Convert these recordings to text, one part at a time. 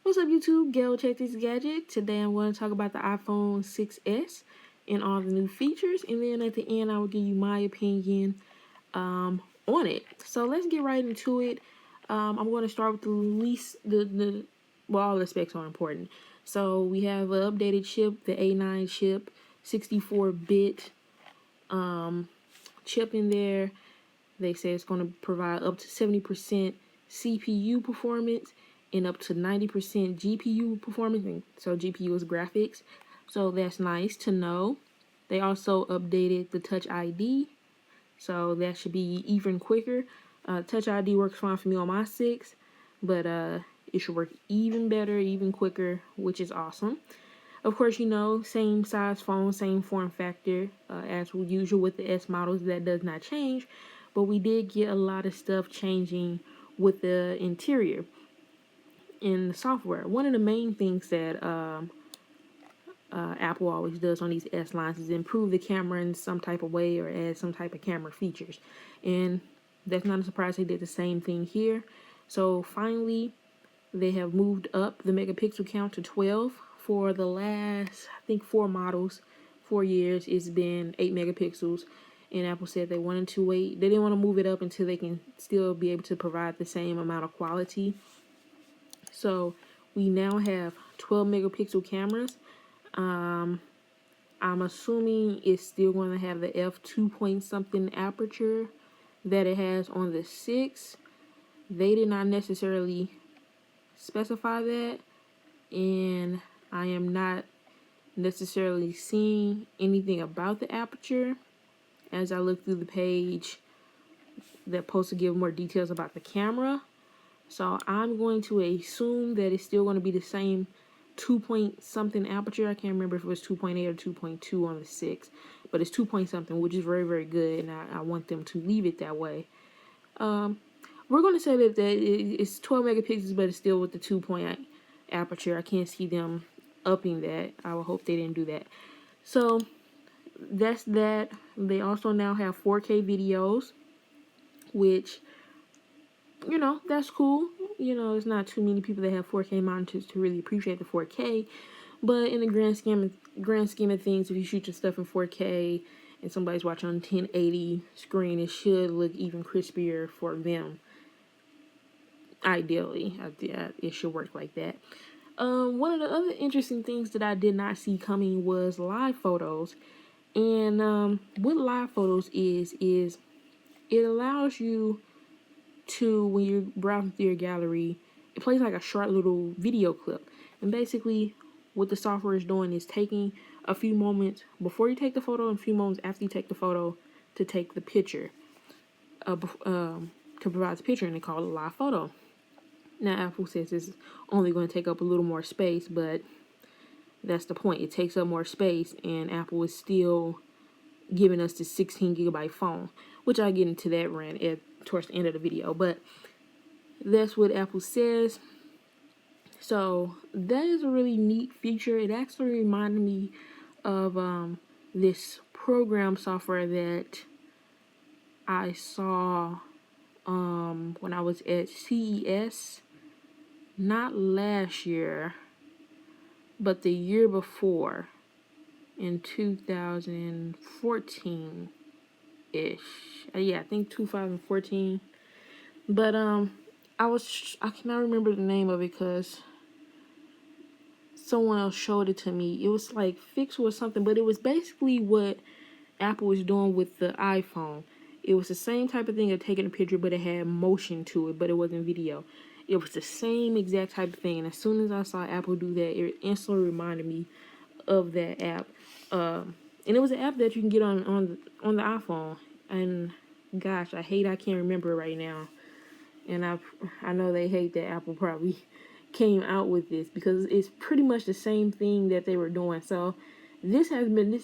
What's up, YouTube? Gail, check this gadget. Today I'm going to talk about the iPhone 6s and all the new features, and then at the end I will give you my opinion on it. So let's get right into it. I'm going to start with the least, well, all the specs are important. So we have an updated chip, the A9 chip, 64-bit chip in there. They say it's going to provide up to 70% CPU performance and up to 90% GPU performance. So GPU is graphics. So that's nice to know. They also updated the Touch ID. So that should be even quicker. Touch ID works fine for me on my 6, but it should work even better, even quicker, which is awesome. Of course, you know, same size phone, same form factor, as usual with the S models. That does not change, but we did get a lot of stuff changing with the interior in the software. One of the main things that Apple always does on these S lines is improve the camera in some type of way or add some type of camera features, and that's not a surprise. They did the same thing here. So finally, they have moved up the megapixel count to 12. For the last, I think, 4 years, it's been 8 megapixels. And Apple said they wanted to wait. They didn't want to move it up until they can still be able to provide the same amount of quality. So we now have 12 megapixel cameras. I'm assuming it's still going to have the f2 point something aperture that it has on the 6. They did not necessarily specify that, and I am not necessarily seeing anything about the aperture as I look through the page that's supposed to give more details about the camera. So I'm going to assume that it's still going to be the same 2 point something aperture. I can't remember if it was 2.8 or 2.2 on the 6, but it's 2 point something, which is very, very good, and I want them to leave it that way. We're going to say that it's 12 megapixels, but it's still with the 2 point aperture. I can't see them upping that. I would hope they didn't do that. So that's that. They also now have 4K videos, which, you know, that's cool. You know, it's not too many people that have 4K monitors to really appreciate the 4K. But in the grand scheme of things, if you shoot your stuff in 4K and somebody's watching on 1080 screen, it should look even crispier for them. Ideally, it should work like that. One of the other interesting things that I did not see coming was live photos. And what live photos is it allows you to, when you're browsing through your gallery, it plays like a short little video clip. And basically what the software is doing is taking a few moments before you take the photo and a few moments after you take the photo to take the picture, to provide the picture, and they call it a live photo. Now, Apple says it's only going to take up a little more space, but that's the point. It takes up more space, and Apple is still giving us the 16 gigabyte phone, which I'll get into that rant towards the end of the video. But that's what Apple says. So that is a really neat feature. It actually reminded me of this program software that I saw when I was at CES. Not last year, but the year before, in 2014-ish. Yeah, I think 2014. But I cannot remember the name of it because someone else showed it to me. It was like Fix or something, but it was basically what Apple was doing with the iPhone. It was the same type of thing of taking a picture, but it had motion to it, but it wasn't video. It was the same exact type of thing. And as soon as I saw Apple do that, it instantly reminded me of that app. And it was an app that you can get on the iPhone. And gosh, I can't remember it right now. And I know they hate that Apple probably came out with this because it's pretty much the same thing that they were doing. So this has been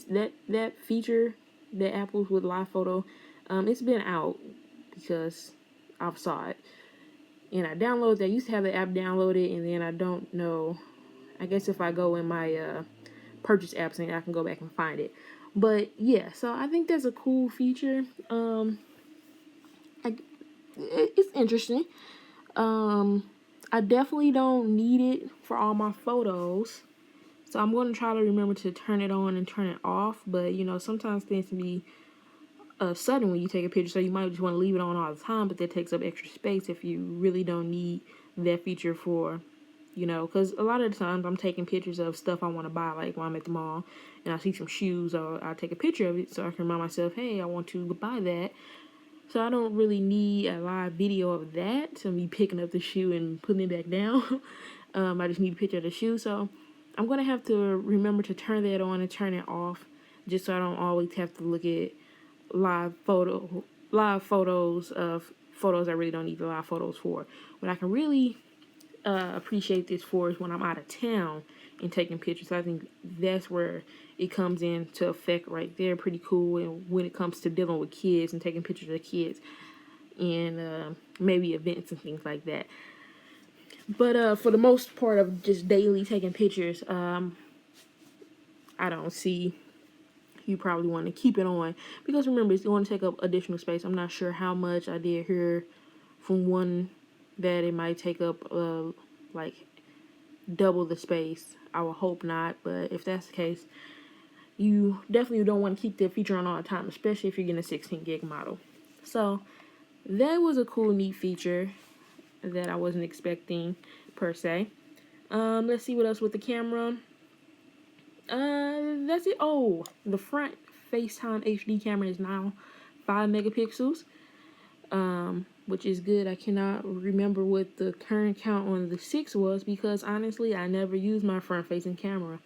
that feature that Apple's with live photo. It's been out because I saw it. And I downloaded that. I used to have the app downloaded, and then I don't know. I guess if I go in my purchase apps, and I can go back and find it. But yeah, so I think that's a cool feature. It's interesting. I I definitely don't need it for all my photos. So I'm going to try to remember to turn it on and turn it off. But, you know, sometimes things can be sudden when you take a picture. So you might just want to leave it on all the time. But that takes up extra space if you really don't need that feature for, you know. Because a lot of the times I'm taking pictures of stuff I want to buy. Like when I'm at the mall and I see some shoes, or I'll take a picture of it so I can remind myself, hey, I want to buy that. So I don't really need a live video of that. So me picking up the shoe and putting it back down. I just need a picture of the shoe. So I'm going to have to remember to turn that on and turn it off, just so I don't always have to look at live photos of photos I really don't need the live photos for. What I can really appreciate this for is when I'm out of town and taking pictures. I think that's where it comes into effect right there. Pretty cool. And when it comes to dealing with kids and taking pictures of kids and maybe events and things like that. But for the most part of just daily taking pictures, I don't see you probably want to keep it on, because remember, it's going to take up additional space. I'm not sure how much I did hear from one that it might take up like double the space. I would hope not, but if that's the case, you definitely don't want to keep that feature on all the time, especially if you're getting a 16 gig model. So that was a cool, neat feature that I wasn't expecting per se. Let's see what else with the camera. That's it. Oh, the front FaceTime HD camera is now 5 megapixels, which is good. I cannot remember what the current count on the 6 was, because honestly, I never use my front facing camera.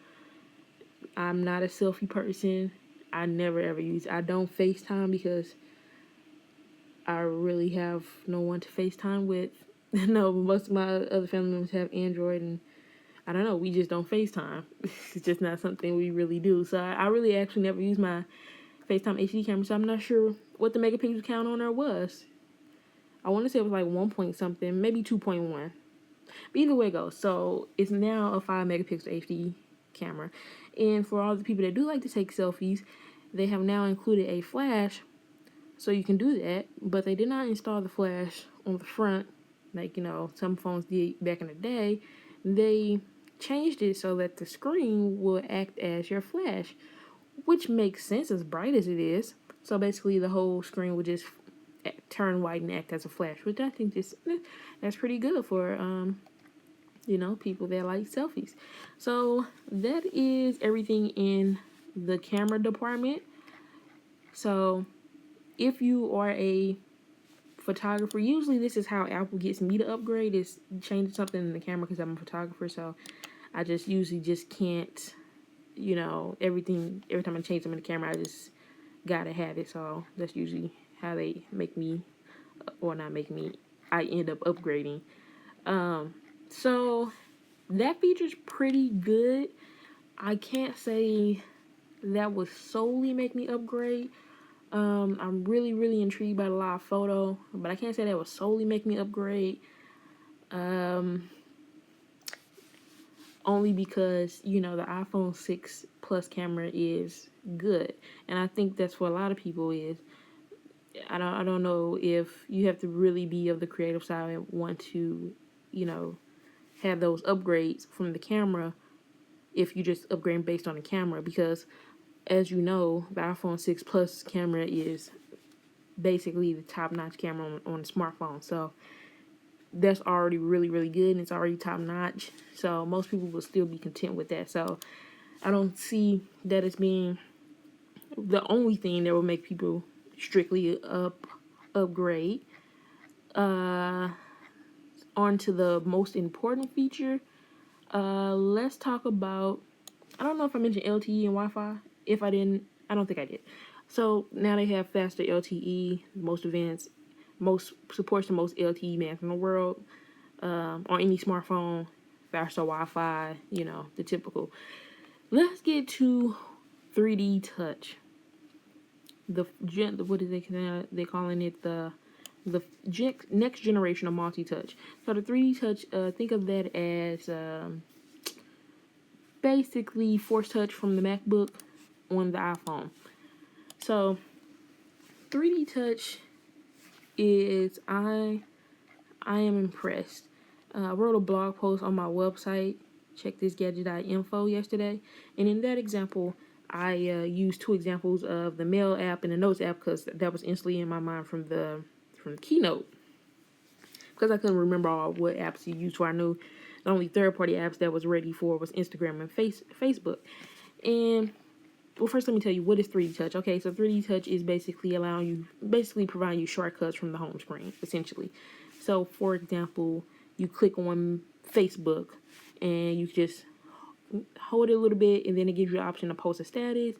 I'm not a selfie person. I never ever use it. I don't FaceTime because I really have no one to FaceTime with. No, most of my other family members have Android, and I don't know, we just don't FaceTime. It's just not something we really do. So I really actually never use my FaceTime HD camera, so I'm not sure what the megapixel count on there was. I want to say it was like 1 point something, maybe 2.1. But either way it goes, so it's now a 5 megapixel HD camera. And for all the people that do like to take selfies, they have now included a flash, so you can do that. But they did not install the flash on the front, like, you know, some phones did back in the day. They changed it so that the screen will act as your flash, which makes sense as bright as it is. So basically the whole screen will just turn white and act as a flash, which I think that's pretty good for you know, people that like selfies. So that is everything in the camera department. So if you are a photographer, usually this is how Apple gets me to upgrade, is changing something in the camera, because I'm a photographer. So I just usually just can't, you know, every time I change something in the camera, I just gotta have it. So that's usually how they make me, or not make me, I end up upgrading. So that feature's pretty good. I can't say that would solely make me upgrade. I'm really, really intrigued by the live photo, but I can't say that would solely make me upgrade. Only because, you know, the iPhone 6 Plus camera is good, and I think that's what a lot of people is. I don't know if you have to really be of the creative side and want to, you know, have those upgrades from the camera if you just upgrade based on the camera, because as you know, the iPhone 6 Plus camera is basically the top-notch camera on a smartphone. So that's already really, really good, and it's already top-notch. So most people will still be content with that. So I don't see that as being the only thing that will make people strictly upgrade. On to the most important feature. Let's talk about, I don't know if I mentioned LTE and Wi-Fi. If I didn't, I don't think I did. So now they have faster LTE, most events, most supports the most LTE bands in the world, on any smartphone, faster Wi-Fi, you know, the typical. Let's get to 3D touch. What is they calling it, the next generation of multi-touch. So the 3D touch, think of that as basically Force Touch from the MacBook on the iPhone. So 3D touch is, I am impressed. I wrote a blog post on my website, checkthisgadget.info, yesterday, and in that example, I used two examples of the Mail app and the Notes app because that was instantly in my mind from Keynote, because I couldn't remember all what apps you used for. I knew the only third-party apps that was ready for was Instagram and Facebook. And well, first let me tell you what is 3D Touch. Okay, so 3D Touch is basically providing you shortcuts from the home screen, essentially. So, for example, you click on Facebook and you just hold it a little bit, and then it gives you the option to post a status,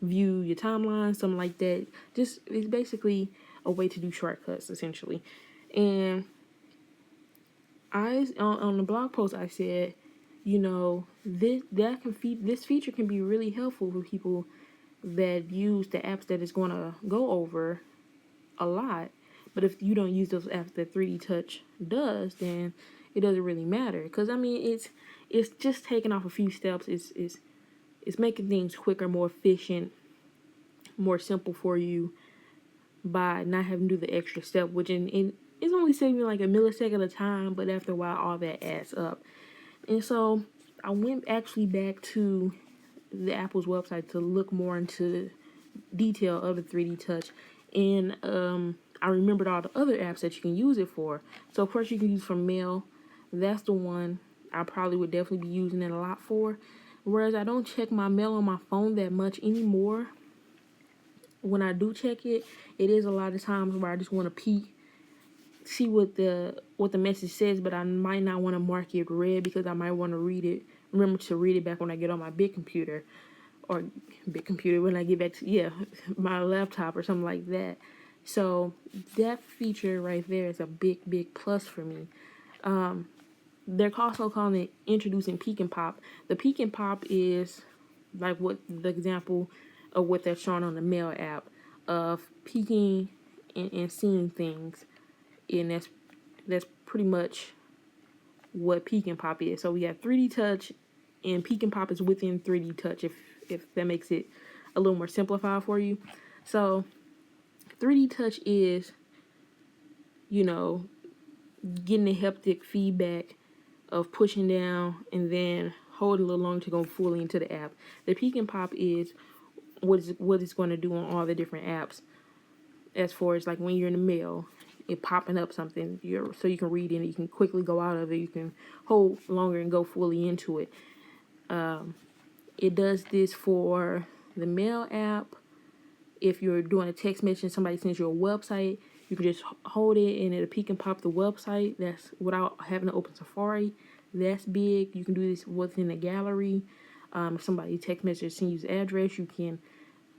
view your timeline, something like that. Just it's basically a way to do shortcuts, essentially. And on the blog post I said, this feature can be really helpful for people that use the apps that it's going to go over a lot. But if you don't use those apps that 3D Touch does, then it doesn't really matter. Because I mean, it's just taking off a few steps. It's making things quicker, more efficient, more simple for you by not having to do the extra step, which it's only saving like a millisecond of time, but after a while, all that adds up. And so I went actually back to the Apple's website to look more into detail of the 3D Touch, and I remembered all the other apps that you can use it for. So of course you can use for mail. That's the one I probably would definitely be using it a lot for. Whereas I don't check my mail on my phone that much anymore. When I do check it, it is a lot of times where I just want to peek, see what the message says, but I might not want to mark it red because I might want to remember to read it back when I get on my big computer when I get back to my laptop or something like that. So that feature right there is a big plus for me. They're also calling it introducing Peek and Pop. The Peek and Pop is like what the example of what they're showing on the Mail app of peeking and seeing things, and that's pretty much what Peek and Pop is. So we have 3D Touch, and Peek and Pop is within 3D Touch, if that makes it a little more simplified for you. So 3D Touch is, getting the haptic feedback of pushing down and then hold a little longer to go fully into the app. The Peek and Pop is what it's going to do on all the different apps, as far as like when you're in the mail, it popping up something, so you can read it, you can quickly go out of it, you can hold longer and go fully into it. It does this for the Mail app. If you're doing a text message and somebody sends you a website, you can just hold it and it'll Peek and Pop the website. That's without having to open Safari. That's big. You can do this within the gallery. If somebody text message sends you address, you can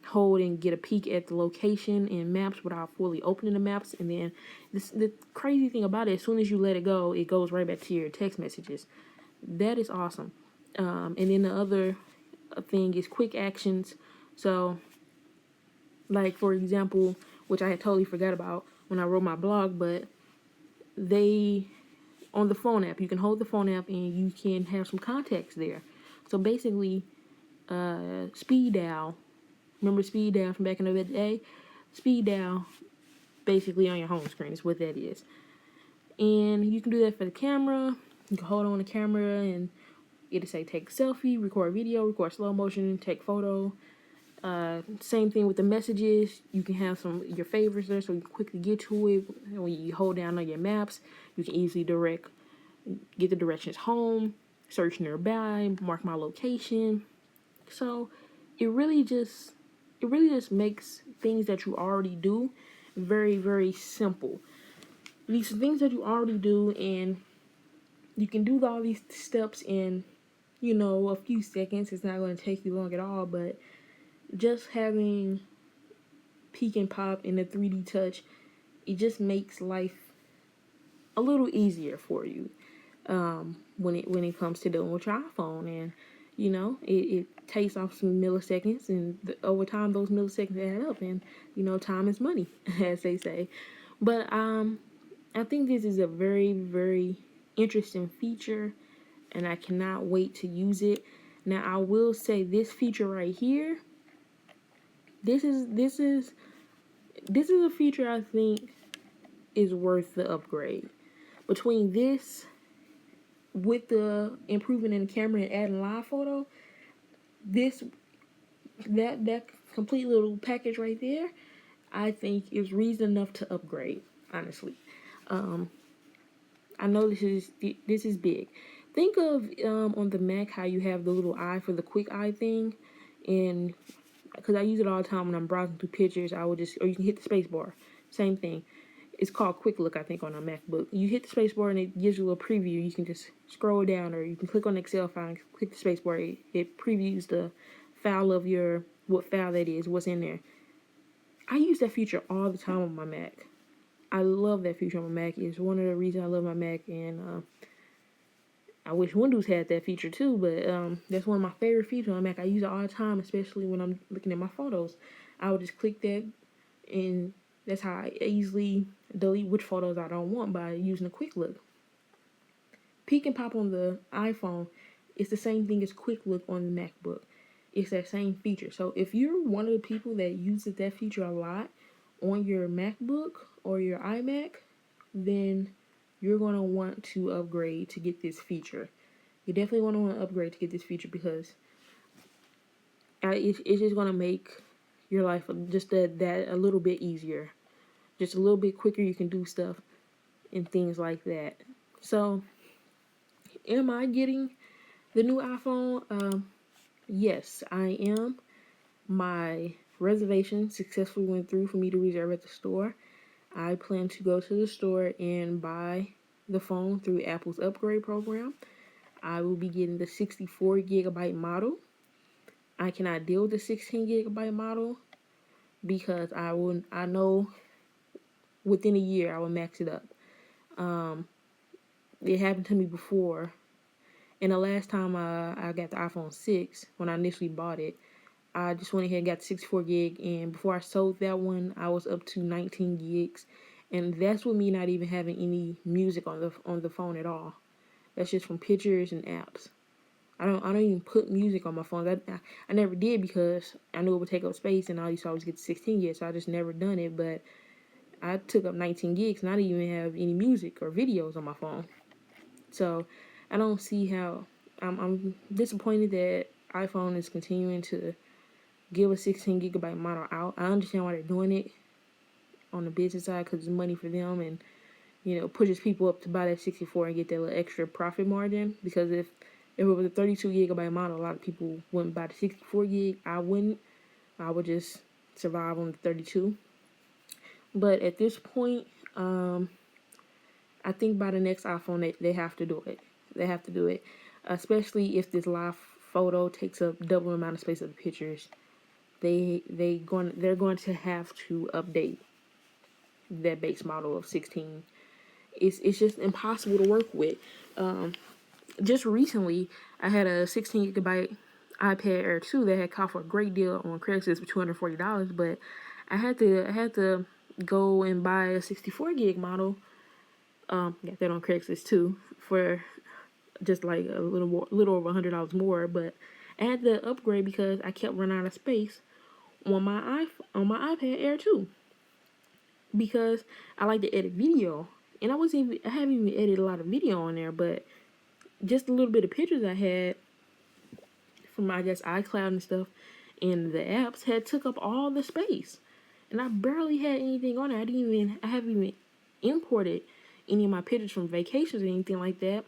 hold and get a peek at the location in Maps without fully opening the maps. And then the crazy thing about it, as soon as you let it goes right back to your text messages. That is awesome. And then the other thing is quick actions. So, like for example, which I had totally forgot about when I wrote my blog, but on the phone app, you can hold the phone app and you can have some context there. So basically, speed dial. Remember speed dial from back in the day? Speed dial, basically on your home screen is what that is. And you can do that for the camera. You can hold on the camera and it'll say take a selfie, record video, record slow motion, take photo. Same thing with the messages. You can have your favorites there so you can quickly get to it. When you hold down on your maps, you can easily get the directions home, search nearby, mark my location. So it really just makes things that you already do very, very simple. These things that you already do, and you can do all these steps in, a few seconds. It's not going to take you long at all, but just having Peek and Pop in the 3D Touch, it just makes life a little easier for you when it comes to dealing with your iPhone. And it takes off some milliseconds, and over time those milliseconds add up, and time is money, as they say. But I think this is a very, very interesting feature, and I cannot wait to use it. Now I will say this feature right here, this is a feature I think is worth the upgrade. Between this with the improvement in the camera and adding live photo, this that complete little package right there, I think is reason enough to upgrade. Honestly, I know this is big. Think of on the Mac how you have the little eye for the quick eye thing, and because I use it all the time when I'm browsing through pictures, I would just, or you can hit the space bar. Same thing. It's called Quick Look, I think, on a MacBook. You hit the space bar and it gives you a little preview. You can just scroll down, or you can click on the Excel file and click the space bar. It previews the file of what file that is, what's in there. I use that feature all the time on my Mac. I love that feature on my Mac. It's one of the reasons I love my Mac, and I wish Windows had that feature too, but that's one of my favorite features on Mac. I use it all the time, especially when I'm looking at my photos. I would just click that, and that's how I easily delete which photos I don't want by using a quick look. Peek and pop on the iPhone, it's the same thing as quick look on the MacBook. It's that same feature. So if you're one of the people that uses that feature a lot on your MacBook or your iMac, then you're going to want to upgrade to get this feature. You definitely want to upgrade to get this feature because it's just going to make your life just that a little bit easier. Just a little bit quicker. You can do stuff and things like that. So, am I getting the new iPhone? Yes, I am. My reservation successfully went through for me to reserve at the store. I plan to go to the store and buy the phone through Apple's upgrade program. I will be getting the 64 gigabyte model. I cannot deal with the 16 gigabyte model because I know within a year I will max it up. It happened to me before. And the last time I got the iPhone 6, when I initially bought it, I just went ahead and got 64 gig, and before I sold that one, I was up to 19 gigs, and that's with me not even having any music on the phone at all. That's just from pictures and apps. I don't even put music on my phone. I never did because I knew it would take up space, and I used to always get to 16 gigs, so I just never done it. But I took up 19 gigs, and I didn't even have any music or videos on my phone. So I don't see how. I'm disappointed that iPhone is continuing to give a 16 gigabyte model out. I understand why they're doing it on the business side because it's money for them, and pushes people up to buy that 64 and get that little extra profit margin. Because if it was a 32 gigabyte model, a lot of people wouldn't buy the 64 gig. I wouldn't. I would just survive on the 32. But at this point, I think by the next iPhone they have to do it. They have to do it, especially if this live photo takes up double the amount of space of the pictures. They're going to have to update that base model of 16. It's just impossible to work with. Just recently, I had a 16 gigabyte iPad Air 2 that had caught for a great deal on Craigslist for $240, but I had to go and buy a 64 gig model. Got that on Craigslist too for just like a little over $100 more, but I had to upgrade because I kept running out of space on my iPad Air 2 because I like to edit video, and I haven't even edited a lot of video on there, but just a little bit of pictures I had from I guess iCloud and stuff, and the apps had took up all the space, and I barely had anything on there. I haven't even imported any of my pictures from vacations or anything like that,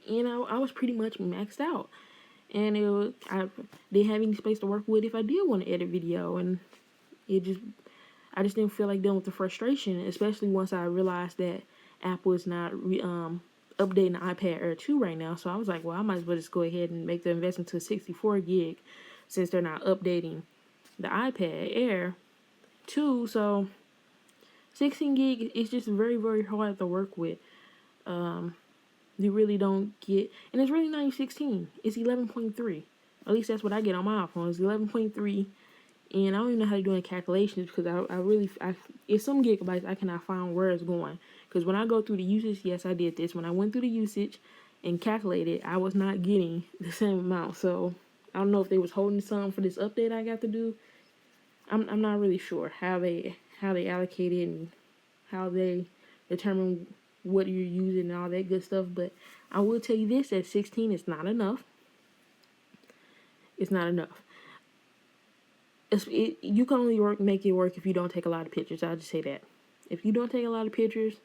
and I was pretty much maxed out. And I didn't have any space to work with if I did want to edit video, and I just didn't feel like dealing with the frustration, especially once I realized that Apple is not updating the iPad Air 2 right now. So I was like, well, I might as well just go ahead and make the investment to 64 gig since they're not updating the iPad Air 2. So 16 gig is just very, very hard to work with. You really don't get, and it's really not even 16. It's 11.3. At least that's what I get on my iPhone. It's 11.3. And I don't even know how to do any calculations because it's some gigabytes I cannot find where it's going. Because when I go through the usage, yes, I did this. When I went through the usage and calculated, I was not getting the same amount. So I don't know if they was holding some for this update I got to do. I'm not really sure how they allocate it and how they determine what you're using and all that good stuff. But I will tell you this, at 16, it's not enough. It's not enough. You can only make it work if you don't take a lot of pictures. I'll just say that. If you don't take a lot of pictures,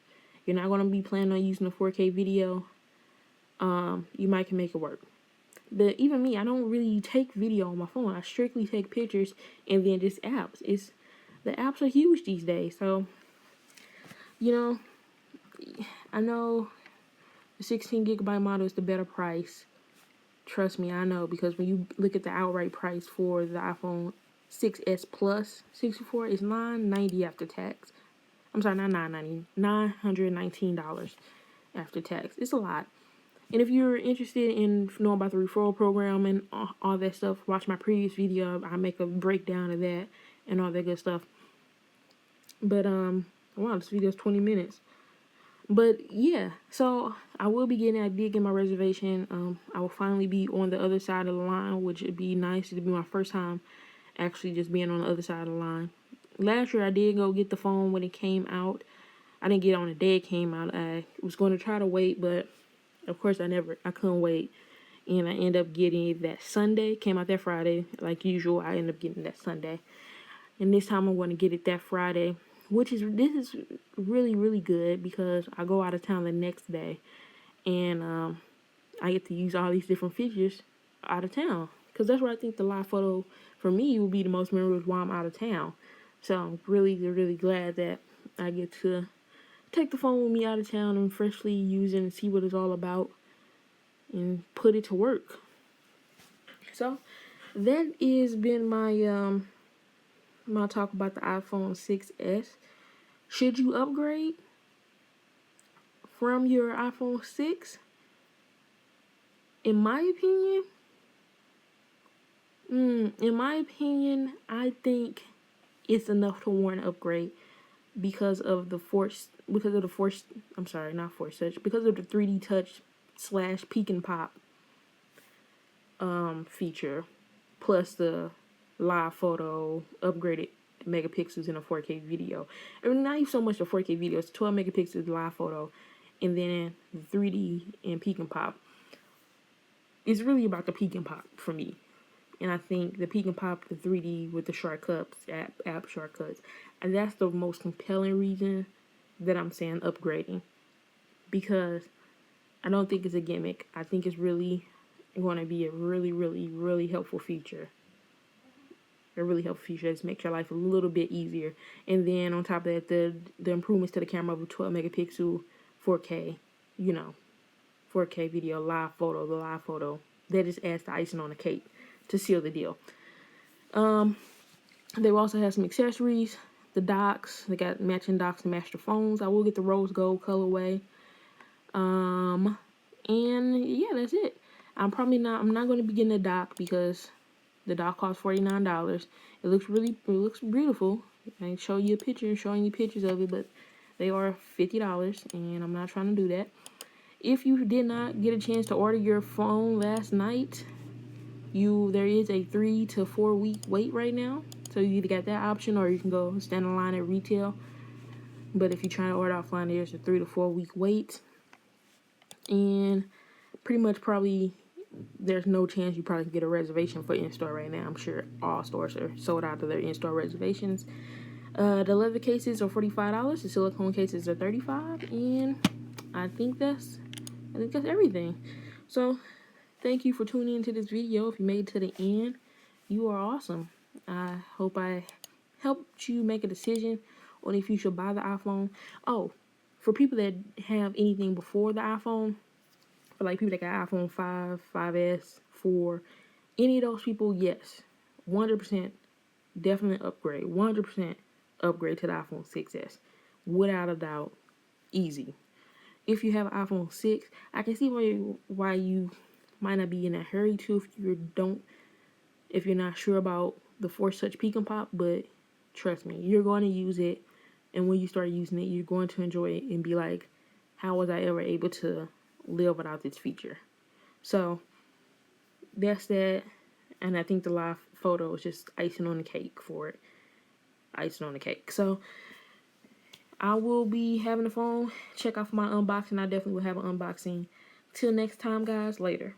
you're not going to be planning on using a 4K video. You might can make it work. Even me, I don't really take video on my phone. I strictly take pictures and then just apps. The apps are huge these days. So, I know the 16 gigabyte model is the better price. Trust me, I know, because when you look at the outright price for the iPhone 6s Plus 64, it's $990 after tax. I'm sorry, not $990, $919 after tax. It's a lot. And if you're interested in knowing about the referral program and all that stuff, watch my previous video. I make a breakdown of that and all that good stuff. But wow, this video is 20 minutes. But yeah, so I did get my reservation. I will finally be on the other side of the line, which would be nice. It'd be my first time actually just being on the other side of the line. Last year I did go get the phone when it came out. I didn't get it on the day it came out. I was going to try to wait, but of course I couldn't wait. And I ended up getting it that Sunday. Came out that Friday. Like usual, I ended up getting that Sunday. And this time I'm going to get it that Friday. This is really, really good because I go out of town the next day. And I get to use all these different features out of town. Because that's where I think the live photo for me will be the most memorable while I'm out of town. So I'm really, really glad that I get to take the phone with me out of town and freshly use it and see what it's all about and put it to work. So that has been my my talk about the iPhone 6s. Should you upgrade from your iPhone 6? In my opinion, I think it's enough to warrant an upgrade because of the 3D touch / peek and pop feature, plus the live photo upgraded megapixels in a 4K video. And not even so much a 4K video, it's 12 megapixels live photo, and then the 3D and peek and pop. It's really about the peek and pop for me. And I think the peek and pop, the 3D with the shortcuts, app shortcuts, and that's the most compelling reason that I'm saying upgrading. Because I don't think it's a gimmick. I think it's really going to be a really, really, really helpful feature. A really helpful feature that makes your life a little bit easier. And then on top of that, the improvements to the camera of a 12 megapixel 4K, 4K video, the live photo, that just adds the icing on the cake to seal the deal. They will also have some accessories, the docks. They got matching docks to match the phones. I will get the rose gold colorway. And yeah, that's it. I'm not going to be getting a dock because the dock costs $49. It looks beautiful. I can show you a picture, showing you pictures of it, but they are $50, and I'm not trying to do that. If you did not get a chance to order your phone last night, there is a 3 to 4 week wait right now. So you either got that option or you can go stand in line at retail. But if you're trying to order offline, there's a 3 to 4 week wait. And pretty much probably there's no chance you probably can get a reservation for in-store right now. I'm sure all stores are sold out of their in-store reservations. The leather cases are $45. The silicone cases are $35. And I think that's everything. So thank you for tuning into this video. If you made it to the end, you are awesome. I hope I helped you make a decision on if you should buy the iPhone. Oh, for people that have anything before the iPhone, for like people that got iPhone 5, 5S, 4, any of those people, yes, 100% definite upgrade. 100% upgrade to the iPhone 6S. Without a doubt. Easy. If you have an iPhone 6, I can see why you might not be in a hurry to if you're not sure about the Force Touch Peek and Pop, but trust me, you're going to use it, and when you start using it, you're going to enjoy it and be like, how was I ever able to live without this feature? So that's that, and I think the live photo is just icing on the cake for it. Icing on the cake. So I will be having the phone check off my unboxing. I definitely will have an unboxing. Till next time, guys. Later.